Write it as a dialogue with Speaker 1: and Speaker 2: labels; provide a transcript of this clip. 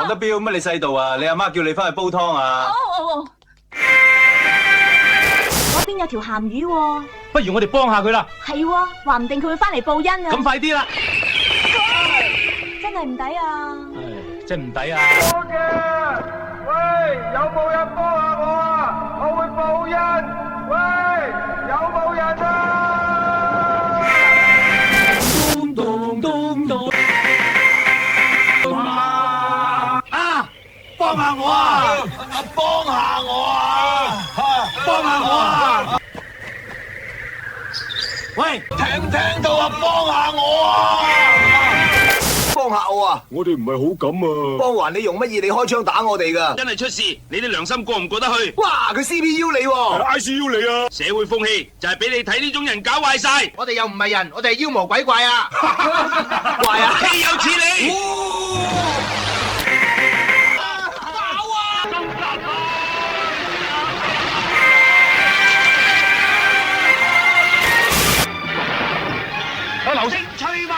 Speaker 1: 黃德彪，乜你細度啊？你阿媽叫你翻去煲湯啊？
Speaker 2: 哦，嗰邊有條鹹魚喎。
Speaker 3: 不如我哋幫下佢啦。
Speaker 2: 係喎，話唔定佢會翻嚟報恩啊。
Speaker 3: 咁快啲啦！
Speaker 2: 真係唔抵啊！
Speaker 3: 唉，真唔抵啊！
Speaker 4: 幫嘅，喂，有冇人幫下我啊？我會報恩。喂，有冇人啊？
Speaker 3: 咚咚咚咚啊！幫下我啊！幫下我啊！幫下我啊！喂，聽唔聽到啊？幫下我啊！
Speaker 5: 幫下我啊！
Speaker 6: 我哋唔係好敢啊！
Speaker 5: 幫還你用乜嘢？你開槍打我哋噶？
Speaker 7: 真係出事，你啲良心過唔過得去？
Speaker 5: 哇！佢 CPU 你喎
Speaker 6: ICU 你啊！
Speaker 7: 社會風氣就係俾你睇呢種人搞壞晒。
Speaker 5: 我哋又唔係人，我哋係妖魔鬼怪啊！怪啊！
Speaker 7: 豈有此理！
Speaker 3: 阿劉星，
Speaker 4: 吹馬